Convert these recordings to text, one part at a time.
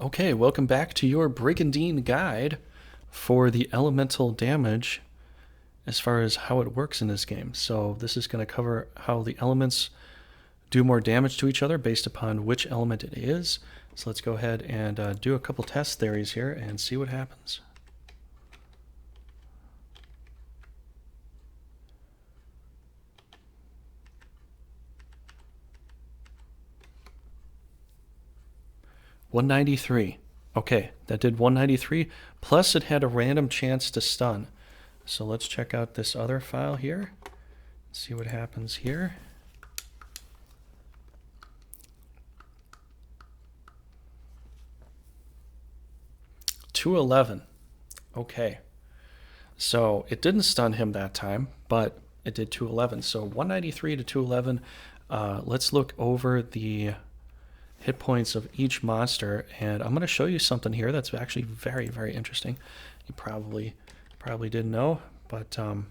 Okay, welcome back to your Brigandine guide for the elemental damage as far as how it works in this game. So this is going to cover how the elements do more damage to each other based upon which element it is. So let's go ahead and do a couple test theories here and see what happens. $193. Okay, that did 193, plus it had a random chance to stun. So let's check out this other file here, see what happens here. $211. Okay, so it didn't stun him that time, but it did 211. So 193 to 211. Let's look over the hit points of each monster, and I'm going to show you something here that's actually very, very interesting. You probably didn't know, but all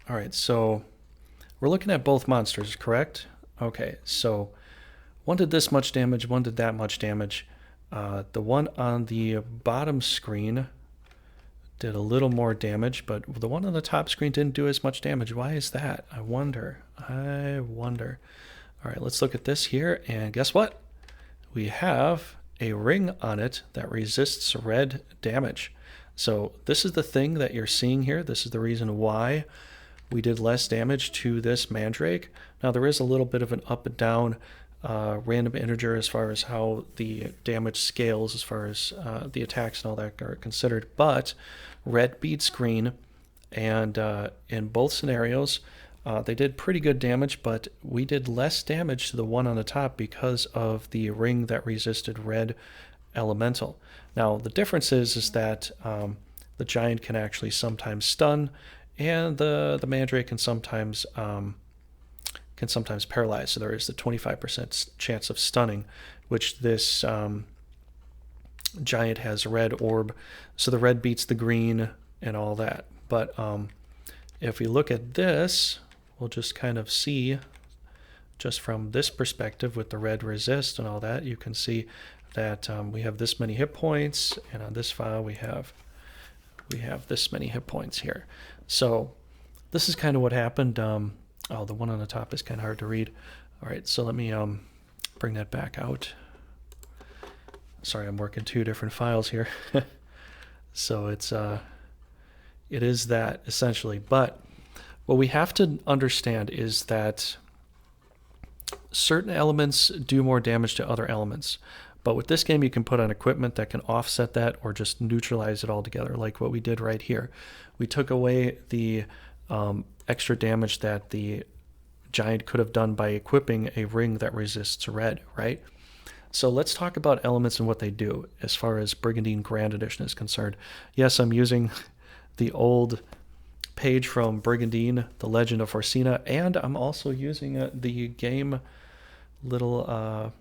right, so we're looking at both monsters, correct? Okay, so one did this much damage, one did that much damage. The one on the bottom screen did a little more damage, but the one on the top screen didn't do as much damage. Why is that? I wonder. All right, let's look at this here, and guess what? We have a ring on it that resists red damage. So this is the thing that you're seeing here. This is the reason why we did less damage to this Mandrake. Now there is a little bit of an up and down random integer as far as how the damage scales, as far as the attacks and all that are considered, but red beats green, and in both scenarios they did pretty good damage, but we did less damage to the one on the top because of the ring that resisted red elemental. Now the difference is that the giant can actually sometimes stun, and the Mandrake can sometimes paralyze. So there is the 25% chance of stunning, which this giant has red orb, so the red beats the green and all that. But if we look at this, we'll just kind of see, just from this perspective with the red resist and all that, you can see that we have this many hit points, and on this file we have this many hit points here. So this is kind of what happened. Oh, the one on the top is kind of hard to read. All right, so let me bring that back out. Sorry, I'm working two different files here. So it is that essentially. But what we have to understand is that certain elements do more damage to other elements. But with this game, you can put on equipment that can offset that or just neutralize it altogether, like what we did right here. We took away the extra damage that the giant could have done by equipping a ring that resists red, right? So let's talk about elements and what they do as far as Brigandine Grand Edition is concerned. Yes, I'm using the old page from Brigandine, The Legend of Orsina, and I'm also using the game little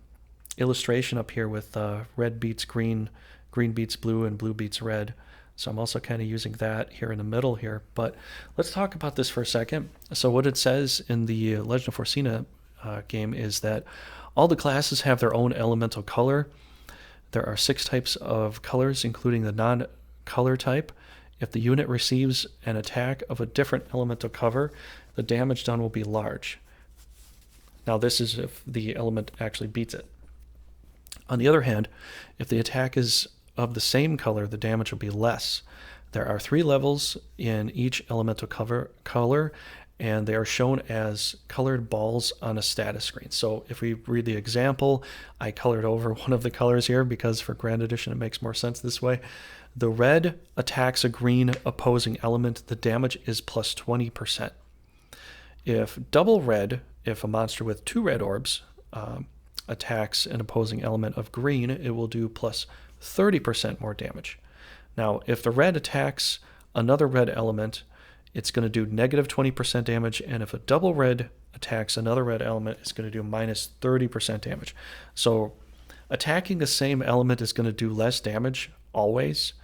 illustration up here with red beats green, green beats blue, and blue beats red. So I'm also kind of using that here in the middle here. But let's talk about this for a second. So what it says in the Legend of Orsina game is that all the classes have their own elemental color. There are 6 types of colors, including the non-color type. If the unit receives an attack of a different elemental cover, the damage done will be large. Now this is if the element actually beats it. On the other hand, if the attack is of the same color, the damage will be less. There are 3 levels in each elemental color, and they are shown as colored balls on a status screen. So if we read the example, I colored over one of the colors here because for Grand Edition it makes more sense this way. The red attacks a green opposing element, the damage is plus 20%. If double red, if a monster with 2 red orbs attacks an opposing element of green, it will do plus 30% more damage. Now, if the red attacks another red element, it's going to do negative 20% damage, and if a double red attacks another red element, it's going to do minus 30% damage. So attacking the same element is going to do less damage always,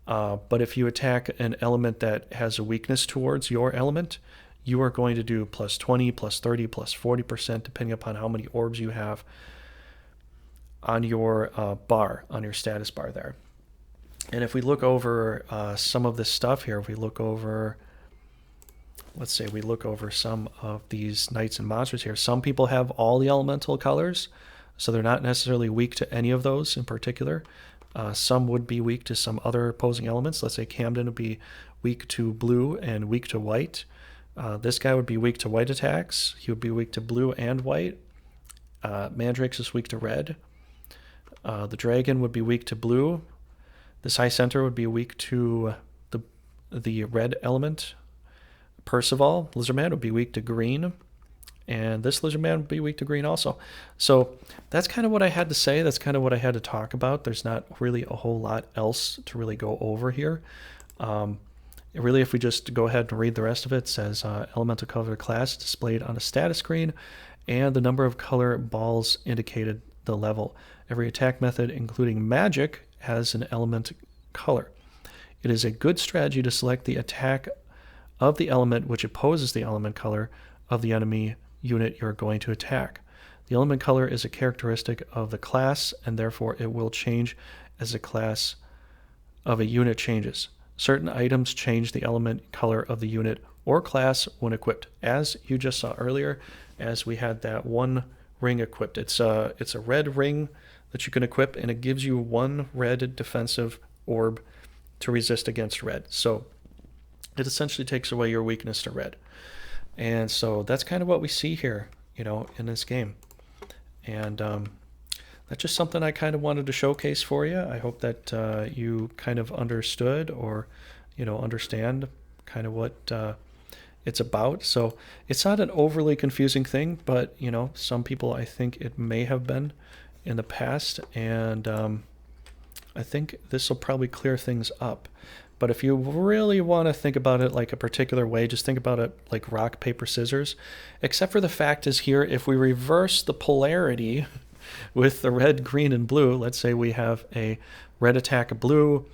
but if you attack an element that has a weakness towards your element, you are going to do plus 20, plus 30, plus 40%, depending upon how many orbs you have. on your bar, on your status bar there. And if we look over some of this stuff here, if we look over, let's say we look over some of these knights and monsters here, some people have all the elemental colors, so they're not necessarily weak to any of those in particular. Some would be weak to some other opposing elements. Let's say Camden would be weak to blue and weak to white. This guy would be weak to white attacks. He would be weak to blue and white. Mandrake's is weak to red. The dragon would be weak to blue. This high center would be weak to the red element. Percival, Lizardman, would be weak to green. And this Lizardman would be weak to green also. So that's kind of what I had to say. That's kind of what I had to talk about. There's not really a whole lot else to really go over here. Really, if we just go ahead and read the rest of it, it says elemental color class displayed on a status screen, and the number of color balls indicated the level. Every attack method, including magic, has an element color. It is a good strategy to select the attack of the element which opposes the element color of the enemy unit you're going to attack. The element color is a characteristic of the class, and therefore it will change as the class of a unit changes. Certain items change the element color of the unit or class when equipped, as you just saw earlier, as we had that one ring equipped. It's a red ring that you can equip, and it gives you one red defensive orb to resist against red. So it essentially takes away your weakness to red. And so that's kind of what we see here, you know, in this game. And that's just something I kind of wanted to showcase for you. I hope that you kind of understood, or, you know, understand kind of what it's about. So it's not an overly confusing thing, but, you know, some people, I think it may have been in the past. And I think this will probably clear things up. But if you really want to think about it like a particular way, just think about it like rock, paper, scissors. Except for the fact is here, if we reverse the polarity with the red, green, and blue, let's say we have a red attack of blue,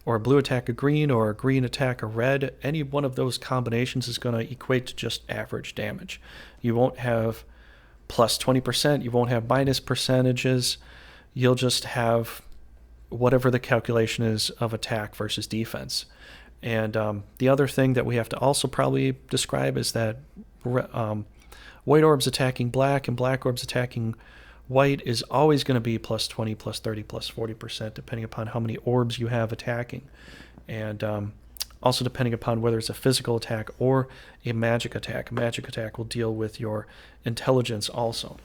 or a blue attack of green, or a green attack of red, any one of those combinations is going to equate to just average damage. You won't have plus 20%, you won't have minus percentages, you'll just have whatever the calculation is of attack versus defense. And the other thing that we have to also probably describe is that white orbs attacking black and black orbs attacking white is always going to be plus 20, plus 30, plus 40%, depending upon how many orbs you have attacking. And also depending upon whether it's a physical attack or a magic attack. A magic attack will deal with your intelligence also.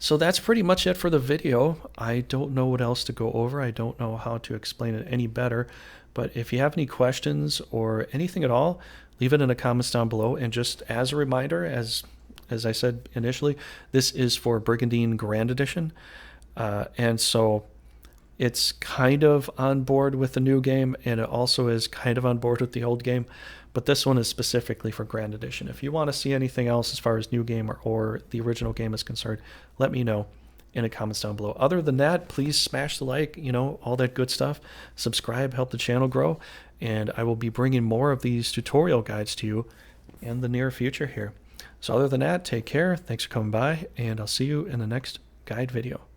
So that's pretty much it for the video. I don't know what else to go over. I don't know how to explain it any better. But if you have any questions or anything at all, leave it in the comments down below. And just as a reminder, as I said initially, this is for Brigandine Grand Edition. And so it's kind of on board with the new game, and it also is kind of on board with the old game. But this one is specifically for Grand Edition. If you want to see anything else as far as new game or the original game is concerned, let me know in the comments down below. Other than that, please smash the like, you know, all that good stuff. Subscribe, help the channel grow. And I will be bringing more of these tutorial guides to you in the near future here. So other than that, take care. Thanks for coming by, and I'll see you in the next guide video.